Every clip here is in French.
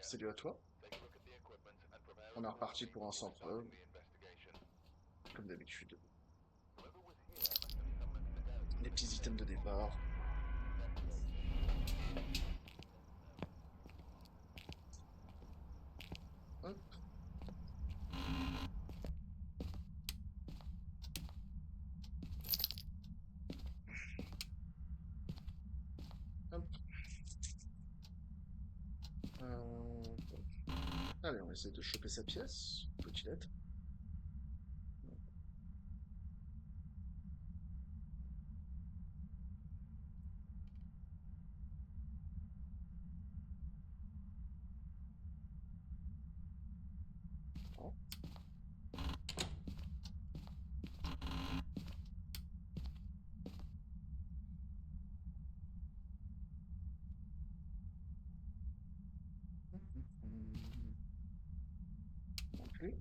Salut à toi. On est reparti pour un sans preuve, comme d'habitude. Les petits items de départ. Hop, hop. Euh, Allez, on essaie de choper sa pièce. Faut-il être? Non. Non plus.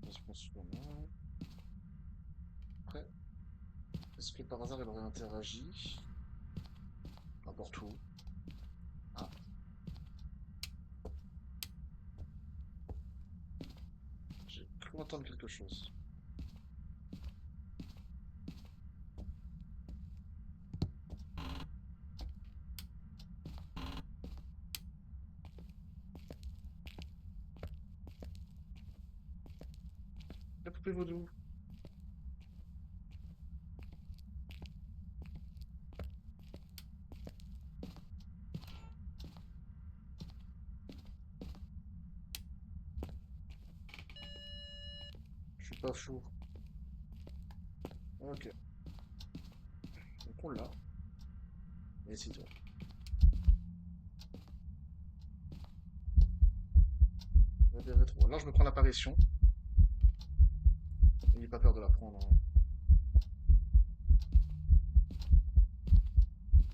On se pense sur moi. Après, est-ce que par hasard elle aurait interagi? N'importe où. Ah, j'ai cru entendre quelque chose. La poupée vaudou. Je suis pas fou. Ok, donc on l'a. Et c'est toi. Là, je me prends l'apparition. N'ayez pas peur de la prendre, hein.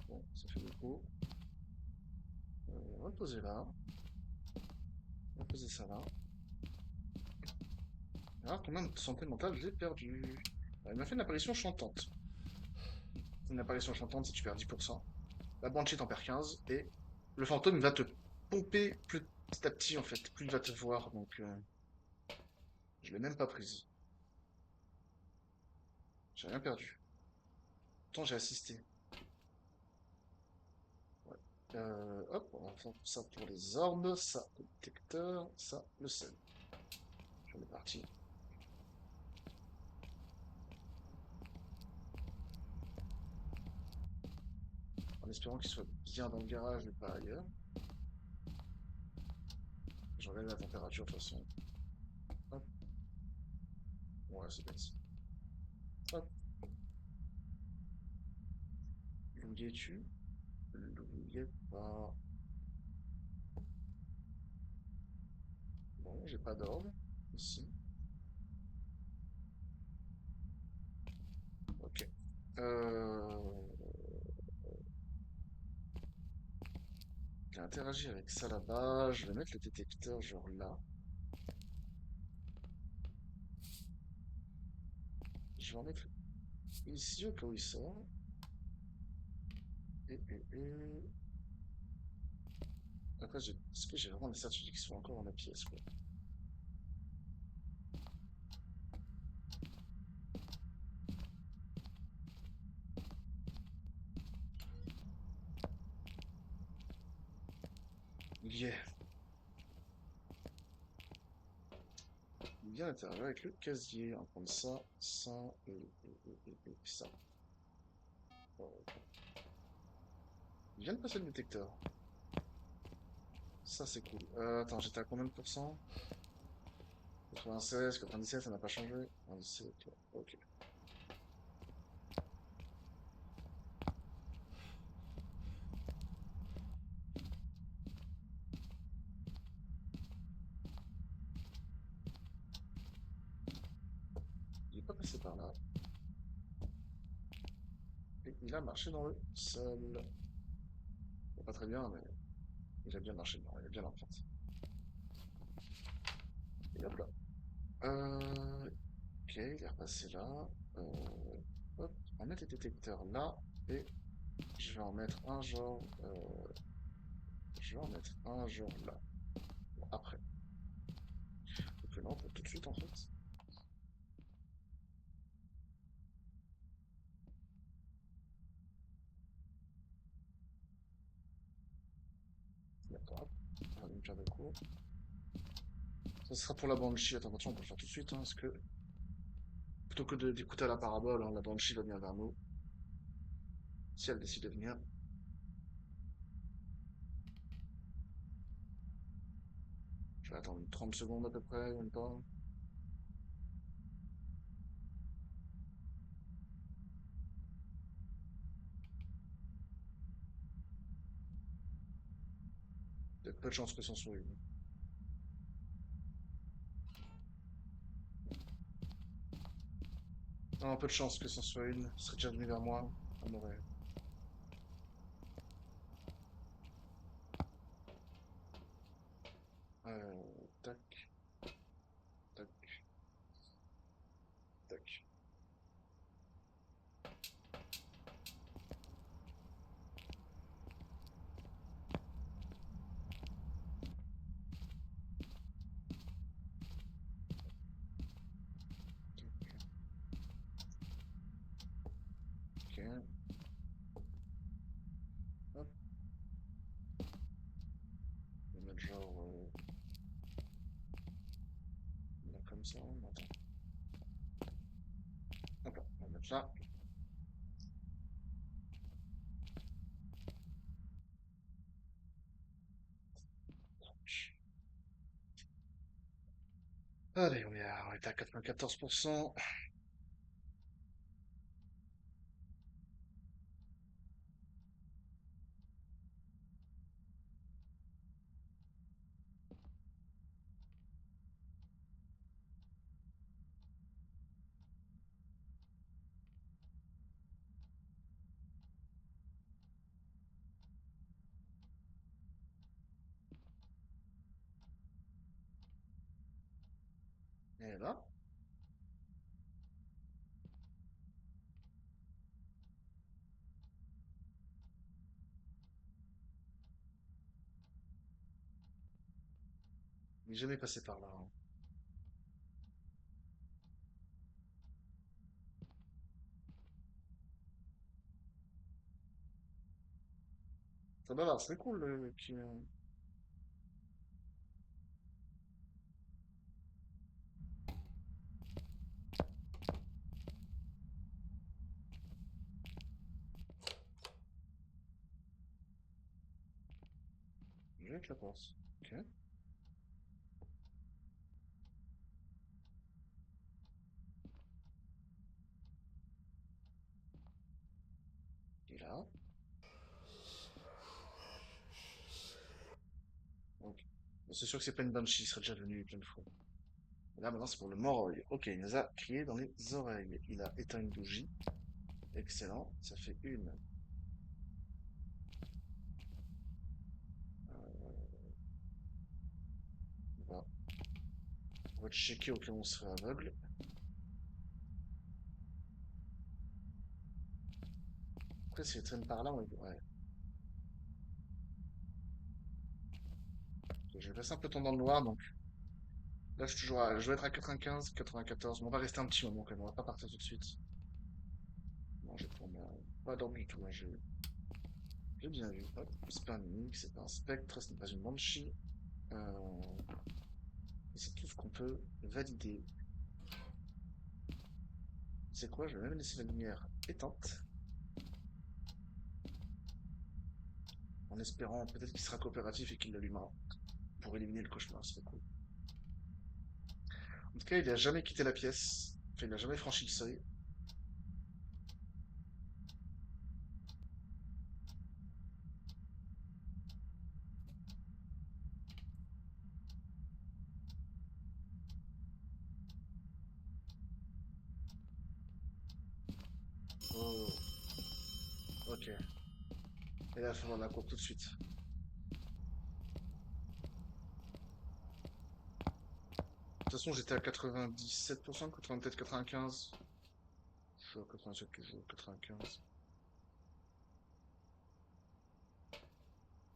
Bon, ça fait beaucoup. On va le poser là. On va poser ça là. Alors, combien de santé mentale j'ai perdu? Il m'a fait une apparition chantante. Une apparition chantante, si tu perds 10%. La banshee t'en perd 15. Et le fantôme, il va te pomper petit à petit, en fait. Plus il va te voir. Donc, je l'ai même pas prise. J'ai rien perdu. Pourtant, j'ai assisté. Ouais. Hop, on va faire ça pour les orbes. Ça, le détecteur. Ça, le sel. J'en ai parti. En espérant qu'il soit bien dans le garage et pas ailleurs. Je regarde la température de toute façon. Hop. Ouais, c'est bien ça. Hop. L'oublies-tu? L'oubliez pas. Bon, j'ai pas d'orbe. Ici. Ok. J'ai interagi avec ça là-bas. Je vais mettre le détecteur genre là. Je vais en mettre ici au cas où il sort. Et. Après, est-ce que j'ai vraiment des certitudes qui sont encore dans la pièce, quoi? Il y est. Il vient interagir avec le casier. On va prendre ça, ça et ça. Bon, il vient de passer le détecteur. Ça, c'est cool. Attends, j'étais à combien de pourcents? 96, 97, ça n'a pas changé. 97, ouais, ok. Il est pas passé par là. Et il a marché dans le sol. Bon, pas très bien, mais il a bien marché dedans. Il a bien l'empreinte. Et hop là. Ok, il est repassé là. Hop, on va mettre les détecteurs là. Et je vais en mettre un genre. Je vais en mettre un genre là. Bon, après. Donc là, on peut tout de suite en fait. D'accord. On va une pierre de coups. Ça sera pour la Banshee. Attends, attention, on peut le faire tout de suite, hein, parce que plutôt que d'écouter à la parabole, hein, la Banshee va venir vers nous. Si elle décide de venir. Je vais attendre 30 secondes à peu près, même pas. Il y a peu de chances que ce soit une. Non, peu de chances que ce soit une. Ce serait déjà venu vers moi. On aurait. Tac, tac, tac. Ok. Hop. On va mettre genre. Là, comme ça. Attends. Hop là. On va mettre là. Allez, on est à 94%. Et là. Il n'est jamais passé par là, hein. Ça bavard, c'est cool qui. Je vais que la pense. Ok. Et là. Ok. Bon, c'est sûr que c'est pas une Banshee, il serait déjà venu plein de fois. Et là, maintenant, c'est pour le Moroi. Ok, il nous a crié dans les oreilles. Il a éteint une bougie. Excellent. Ça fait une. On va, on va checker au cas où on serait aveugle. Après, s'il traîne par là, on... Ouais. Je vais passer un peu de temps dans le noir, donc là, je suis toujours à... Je vais être à 95, 94, mais on va rester un petit moment quand même, on va pas partir tout de suite. Non, j'ai pas dormi du tout, hein, j'ai bien vu. Hop, c'est pas un mimique, c'est pas un spectre, ce n'est pas une banshee. Euh, et c'est tout ce qu'on peut valider. C'est quoi? Je vais même laisser la lumière éteinte, en espérant peut-être qu'il sera coopératif et qu'il l'allumera pour éliminer le cauchemar, c'est cool. En tout cas, il a jamais quitté la pièce, enfin, il n'a jamais franchi le seuil. Oh, ok. Et là, il faut voir la cour tout de suite. façon, j'étais à 97%, peut-être 95. Je suis à 87 toujours, 95.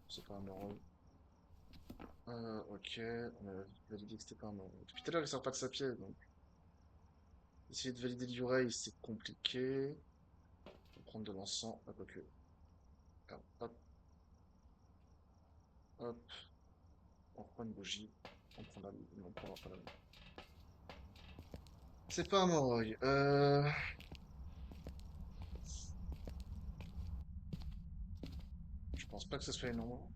C'est pas un euro. Ok, on a validé que c'était pas un euro. Depuis tout à l'heure, il sort pas de sa pièce, donc essayer de valider l'Urail, c'est compliqué. On va prendre de l'encens, ah, quoique. Hop, hop, hop. On prend une bougie. On prend la... On prendra pas la... C'est pas un Moroi. Je pense pas que ce soit une ombre.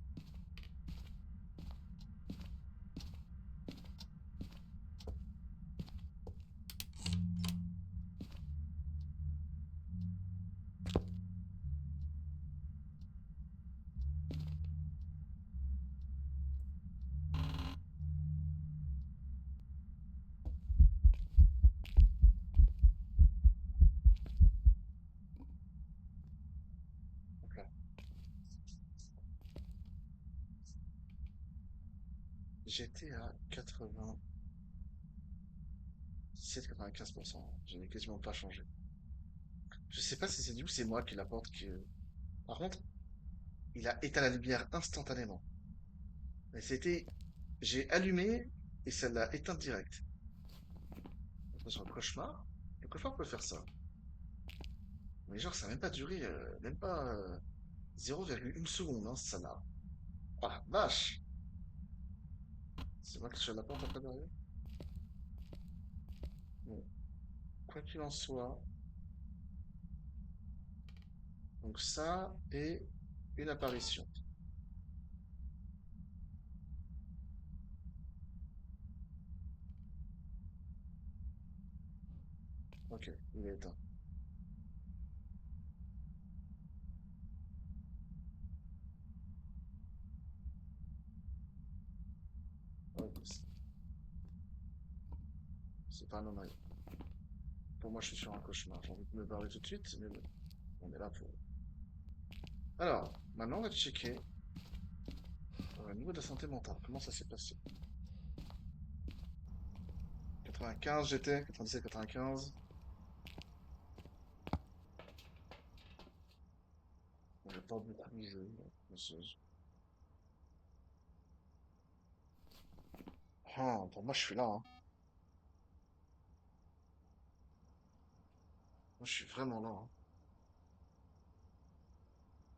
Ok. J'étais à 97-95%. Je n'ai quasiment pas changé. Je sais pas si c'est lui ou c'est moi qui l'apporte qui... Par contre, il a éteint la lumière instantanément. Mais c'était... J'ai allumé et ça l'a éteint direct. Donc, sur le cauchemar, le cauchemar peut faire ça. Mais genre, ça n'a même pas duré, même pas 0,1 seconde, hein, ça n'a... Oh la vache! C'est moi qui suis à la porte après derrière. Bon, quoi qu'il en soit, donc ça est une apparition. Ok, il est éteint. Ok, c'est pas un anomalie. Pour moi, je suis sur un cauchemar. J'ai envie de me barrer tout de suite, mais bon, on est là pour... Alors, maintenant, on va checker au niveau de la santé mentale. Comment ça s'est passé? 95, j'étais, 97, 95. J'ai pas beaucoup bougé. Ah, pour moi, je suis là, hein. Moi, je suis vraiment là, hein.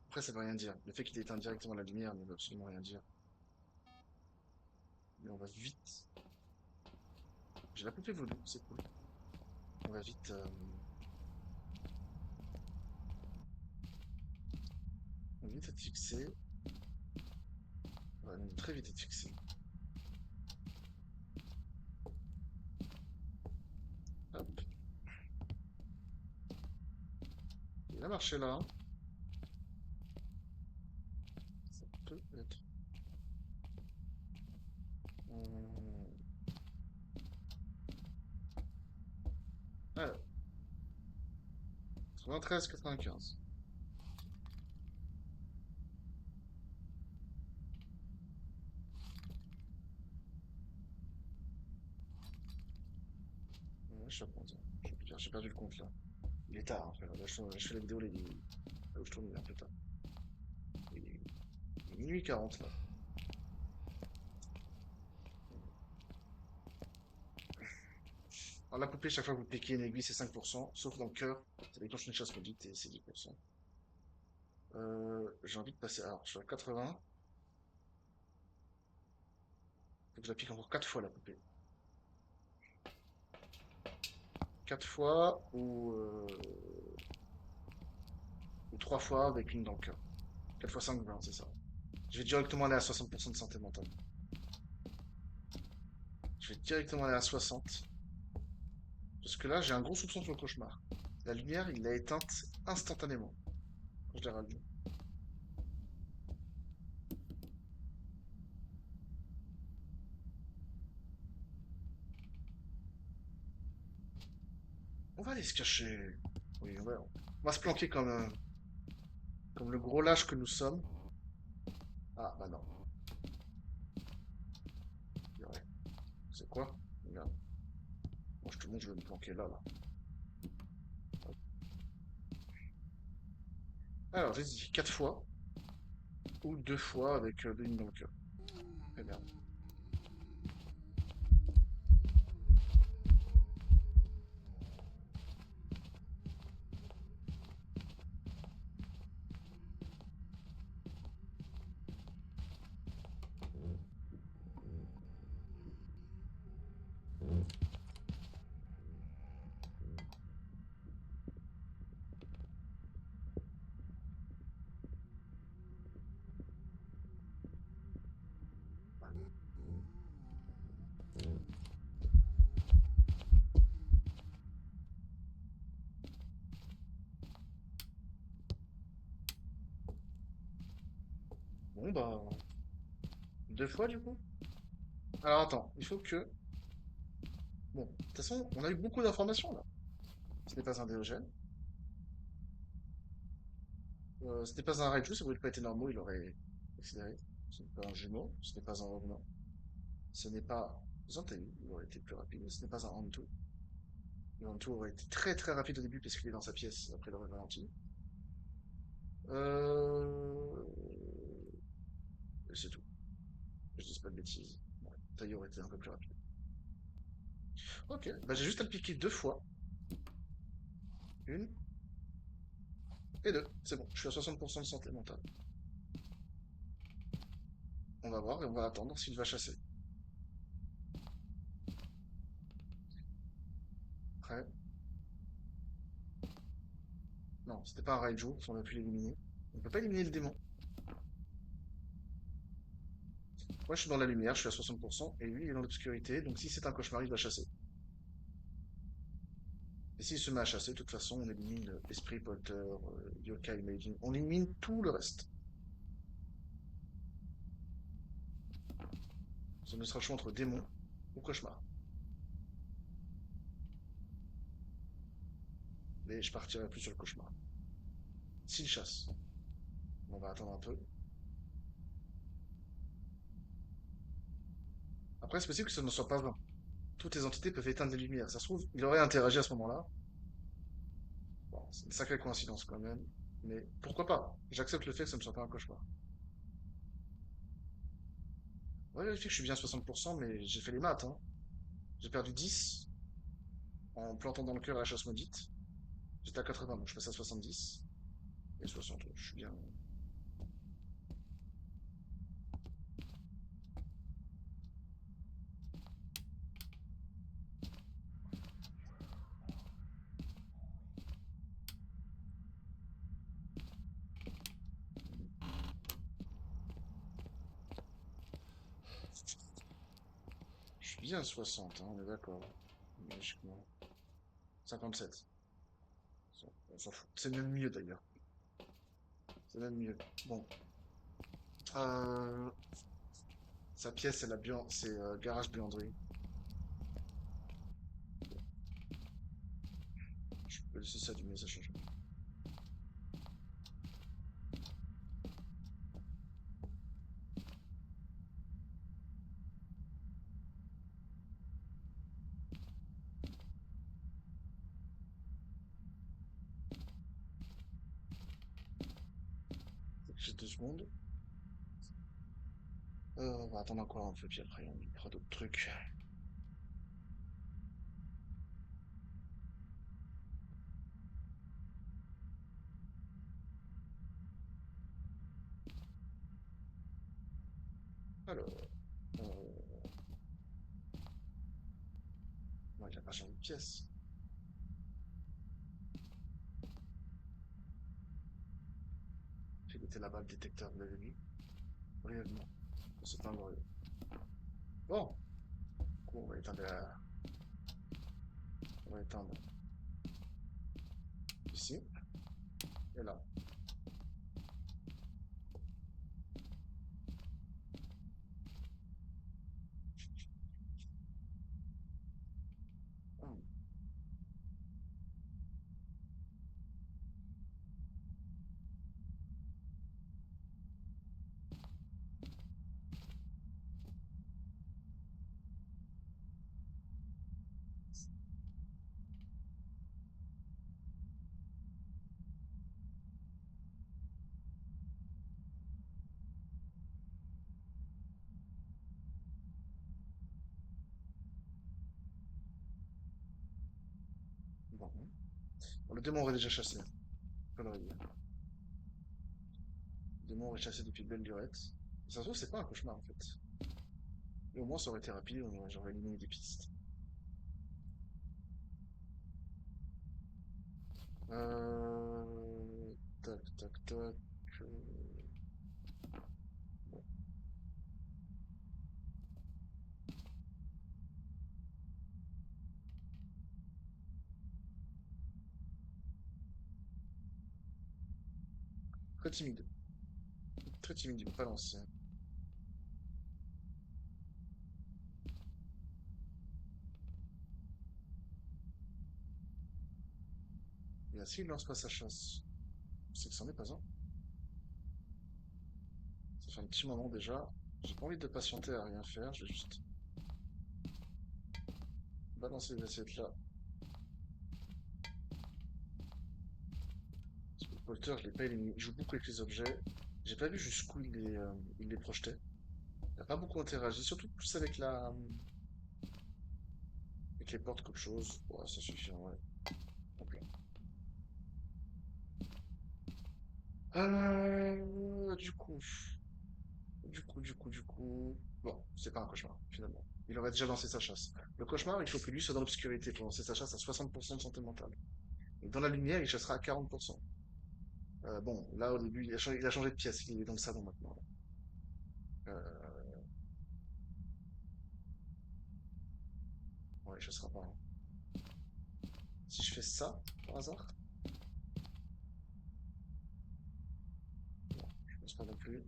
Après, ça veut rien dire. Le fait qu'il éteint directement la lumière ne veut absolument rien dire. Mais on va vite. J'ai la poupée vaudou, c'est cool. On va vite. On va vite être fixé. On va même très vite être fixé. Hop. Il a marché là, hein. Ça peut être. Hum, Alors, 93, 95. Ouais, je sais pas, j'ai perdu le compte là. Il est tard, hein, frère. Là, je fais la vidéo, là où je tourne, il est un peu tard. Il est minuit 40 là. Alors, la poupée, chaque fois que vous piquez une aiguille, c'est 5%. Sauf dans le cœur, ça déclenche une chasse maudite et c'est 10%. J'ai envie de passer. Alors, je suis à 80. Faut que je la pique encore 4 fois la poupée. 4 fois ou 3 fois avec une dans le cœur. 4 fois 5, 20, c'est ça. Je vais directement aller à 60% de santé mentale. Je vais directement aller à 60. Parce que là, j'ai un gros soupçon sur le cauchemar. La lumière, il l'a éteinte instantanément. Quand je l'ai rallumée. On va aller se cacher. Oui, on va se planquer comme le gros lâche que nous sommes. Ah, bah non. Ouais. C'est quoi? Regarde. Bon, je te montre, je vais me planquer là, là. Alors, j'ai dit 4 fois, ou 2 fois avec 2 lignes dans le cœur. Très bien. Bon, bah, 2 fois du coup. Alors attends, il faut que... Bon, de toute façon, on a eu beaucoup d'informations là. Ce n'est pas un Déogène. Ce n'est pas un Raiju, ça aurait pas été normaux, il aurait accéléré. Ce n'est pas un jumeau, ce n'est pas un revenant. Ce n'est pas un Tailloux, il aurait été plus rapide. Ce n'est pas un Hantu. Le Hantu aurait été très très rapide au début parce qu'il est dans sa pièce après le ralenti. Euh... et c'est tout. Je dis pas de bêtises. Ouais, Tailloux aurait été un peu plus rapide. Ok, bah j'ai juste à le piquer 2 fois. Une et deux. C'est bon, je suis à 60% de santé mentale. On va voir et on va attendre s'il va chasser. Après, non, c'était pas un Raiju, on a pu l'éliminer. On peut pas éliminer le démon. Moi, je suis dans la lumière, je suis à 60%, et lui, il est dans l'obscurité, donc si c'est un cauchemar, il va chasser. Et s'il se met à chasser, de toute façon, on élimine Esprit, Polter, Yokai, Meijin. On élimine tout le reste. Ça ne sera le choix entre démon ou cauchemar. Mais je partirai plus sur le cauchemar. S'il chasse, on va attendre un peu. Après, c'est possible que ce ne soit pas vrai. Toutes les entités peuvent éteindre les lumières. Ça se trouve, il aurait interagi à ce moment-là. Bon, c'est une sacrée coïncidence quand même. Mais pourquoi pas? J'accepte le fait que ce ne soit pas un cauchemar. On va vérifier que je suis bien à 60%, mais j'ai fait les maths, hein. J'ai perdu 10 en plantant dans le cœur la chasse maudite. J'étais à 80, donc je passe à 70. Et 60, je suis bien. Je suis bien à 60, hein, on est d'accord. Logiquement. 57. On s'en fout. C'est même mieux d'ailleurs. C'est même mieux. Bon. Euh, Sa pièce, c'est garage buanderie. Je peux laisser ça allumer, ça change. J'ai 2 secondes. On va attendre encore un peu, puis après on fera d'autres trucs. Alors, ouais, il a pas changé de pièce. Il était là-bas, le détecteur, vous l'avez vu? Brièvement. C'est pas vrai. Bon, du coup, on va éteindre ici et là. Hum. Bon. Bon, le démon aurait déjà chassé. Connerie. Le démon aurait chassé depuis belle lurette. Ça se trouve, c'est pas un cauchemar en fait. Et au moins, ça aurait été rapide, j'aurais éliminé des pistes. Tac, tac, tac. euh, bon. Très timide. Très timide, il veut pas lancer. Et s'il lance pas sa chasse, c'est que c'en est pas un. Ça fait un petit moment déjà. J'ai pas envie de patienter à rien faire, je vais juste balancer les assiettes là. Parce que le polter, je l'ai pas éliminé. Il joue beaucoup avec les objets. J'ai pas vu jusqu'où il les projetait. Il a pas beaucoup interagi, surtout plus avec les portes qu'autre chose. Ouais, ça suffit, ouais. Hop là. Du coup. Du coup. Bon, c'est pas un cauchemar, finalement. Il aurait déjà lancé sa chasse. Le cauchemar, il faut que lui soit dans l'obscurité pour lancer sa chasse à 60% de santé mentale. Et dans la lumière, il chassera à 40%. Bon, là, au début, il a changé de pièce. Il est dans le salon maintenant. Euh, ouais, il chassera pas, hein. Si je fais ça, par hasard, non, je pense pas non plus.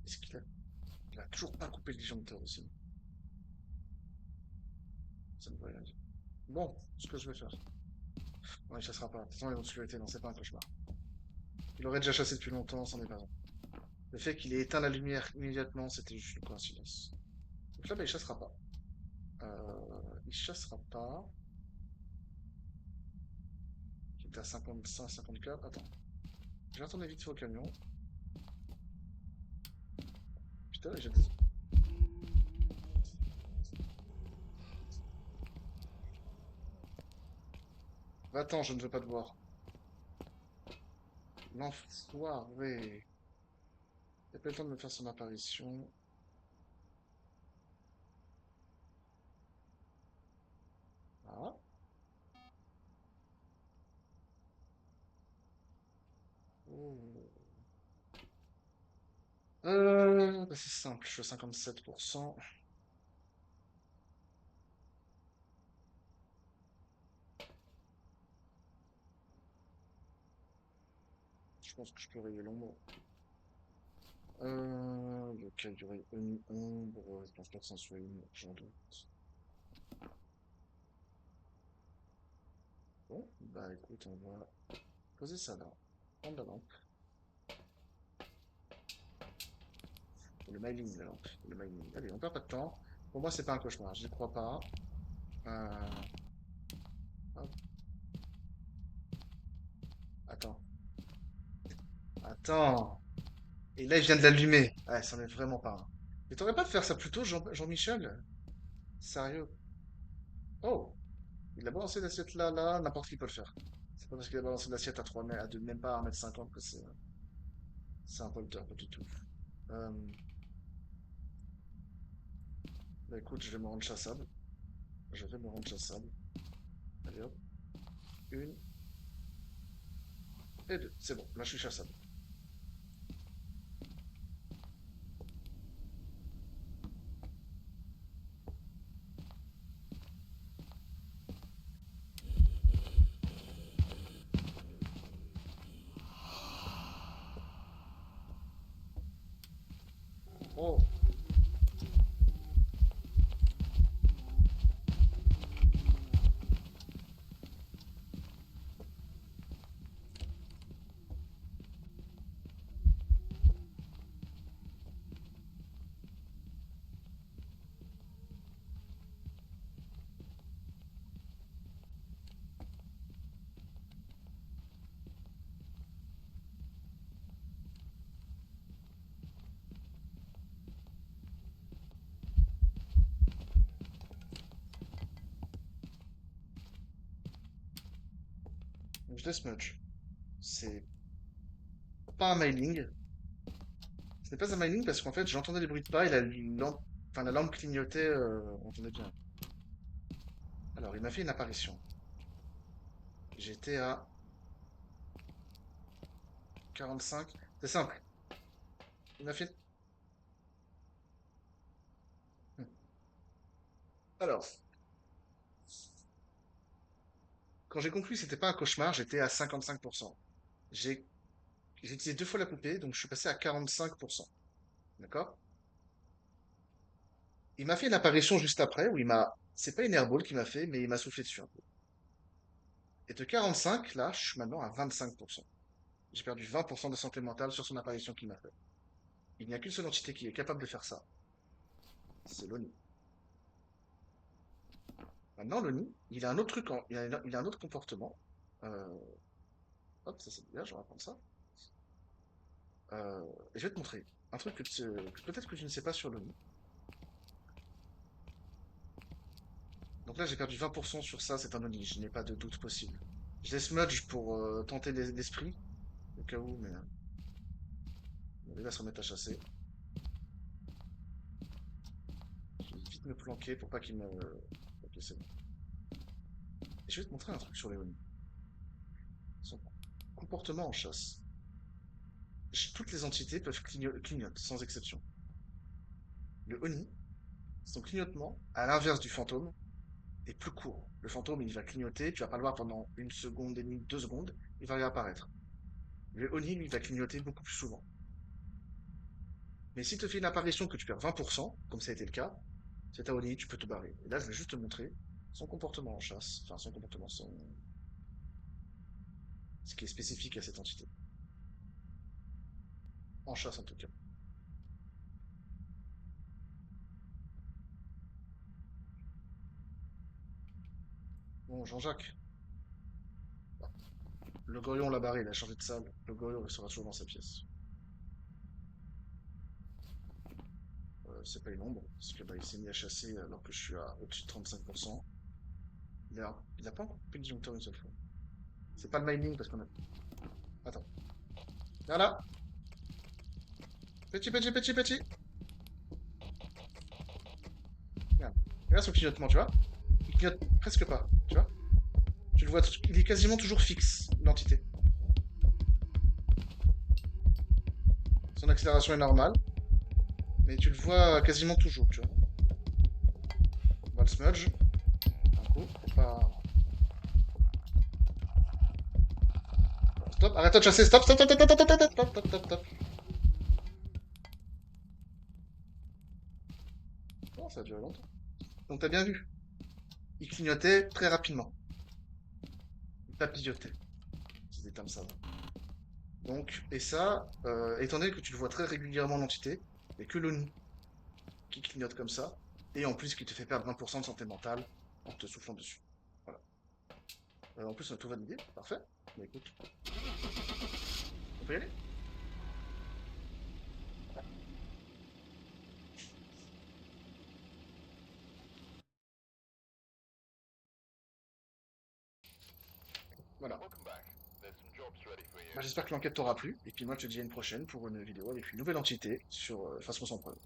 Est-ce il a toujours pas coupé le disjoncteur aussi? Ça ne veut rien dire. Bon, ce que je vais faire. Non, il chassera pas. De toute façon, il est dans l'obscurité, non, c'est pas un cauchemar. Il aurait déjà chassé depuis longtemps, c'en est pas un. Le fait qu'il ait éteint la lumière immédiatement, c'était juste une coïncidence. Donc là, bah, il chassera pas. Il chassera pas. Il était à 55, 54. Attends. Je vais retourner vite fait au camion. Putain, j'ai des... Va-t'en, je ne veux pas te voir. L'enfoiré. Il a pas eu le temps de me faire son apparition. Ah. Oh. Bah, c'est simple, je suis à 57%. Je pense que je peux rayer l'ombre. Lequel y aurait une ombre? Je pense pas que ça soit une, j'en doute. Bon, bah écoute, on va poser ça là. Prendre la lampe. Et le mailing, la lampe. Et le mailing. Allez, on perd pas de temps. Pour moi, c'est pas un cauchemar, j'y crois pas. Euh... hop. Attends. Attends. Et là, il vient de l'allumer. Ouais, c'en est vraiment pas un. Mais t'aurais pas de faire ça plus tôt, Jean-Michel? Sérieux? Oh, il a balancé l'assiette là, là, n'importe qui peut le faire. C'est pas parce qu'il a balancé l'assiette à 3 mètres, même pas 1,50 m que c'est un polter, pas du tout. Euh, Bah écoute, je vais me rendre chassable. Je vais me rendre chassable. Allez hop. Une et deux. C'est bon, là je suis chassable. Oh, je les smudge. C'est pas un mailing. Ce n'est pas un mailing parce qu'en fait, j'entendais les bruits de pas et la lampe clignotait, on entendait bien. Alors, il m'a fait une apparition. J'étais à 45. C'est simple. Il m'a fait. Hmm. Alors, quand j'ai conclu que c'était pas un cauchemar, j'étais à 55%. J'ai j'ai utilisé 2 fois la poupée, donc je suis passé à 45%. D'accord? Il m'a fait une apparition juste après où il m'a. C'est pas une airball qu'il m'a fait, mais il m'a soufflé dessus un peu. Et de 45, là, je suis maintenant à 25%. J'ai perdu 20% de santé mentale sur son apparition qu'il m'a fait. Il n'y a qu'une seule entité qui est capable de faire ça. C'est l'ONI. Maintenant, l'ONI, il a un autre truc, il a un autre comportement. Euh, Hop, ça c'est bien, je vais reprendre ça. Et je vais te montrer un truc que peut-être que tu ne sais pas sur l'ONI. Donc là, j'ai perdu 20% sur ça, c'est un ONI, je n'ai pas de doute possible. Je les smudge pour tenter l'esprit, au cas où, mais il va se remettre à chasser. Je vais vite me planquer pour pas qu'il me. Ok, c'est bon. Et je vais te montrer un truc sur les ONI. Son comportement en chasse. Toutes les entités peuvent clignoter, sans exception. Le Oni, son clignotement, à l'inverse du fantôme, est plus court. Le fantôme, il va clignoter, tu vas pas le voir pendant 1 seconde et demie, 2 secondes, il va réapparaître. Le Oni, lui, va clignoter beaucoup plus souvent. Mais si tu fais une apparition que tu perds 20%, comme ça a été le cas, c'est un Oni, tu peux te barrer. Et là, je vais juste te montrer son comportement en chasse, enfin son comportement, ce qui est spécifique à cette entité. En chasse en tout cas. Bon, Jean-Jacques, le Gorion l'a barré, il a changé de salle. Le Gorion restera toujours dans sa pièce. C'est pas une ombre, parce que bah, il s'est mis à chasser alors que je suis à au-dessus de 35%. Il a pas encore coupé le disjoncteur une seule fois. C'est pas le mining parce qu'on a. Attends. Voilà. Petit, petit, petit, petit. Regarde. Regarde son clignotement, tu vois. Il clignote presque pas, tu vois. Tu le vois, il est quasiment toujours fixe, l'entité. Son accélération est normale, mais tu le vois quasiment toujours, tu vois. On va le smudge. Un coup, pour pas. Stop, arrête de chasser, stop, stop, stop, stop, stop, stop, stop, stop, stop, stop, stop. Oh, ça a duré longtemps. Donc t'as bien vu. Il clignotait très rapidement. Il papillotait. C'est des termes savants. Donc, et ça, étant donné que tu le vois très régulièrement l'entité, et que l'ONI qui clignote comme ça, et en plus qui te fait perdre 20% de santé mentale en te soufflant dessus. Voilà. En plus, on a tout validé, parfait. Mais écoute, on peut y aller? Voilà. Bah, j'espère que l'enquête t'aura plu, et puis moi je te dis à une prochaine pour une vidéo avec une nouvelle entité sur Face sans preuve.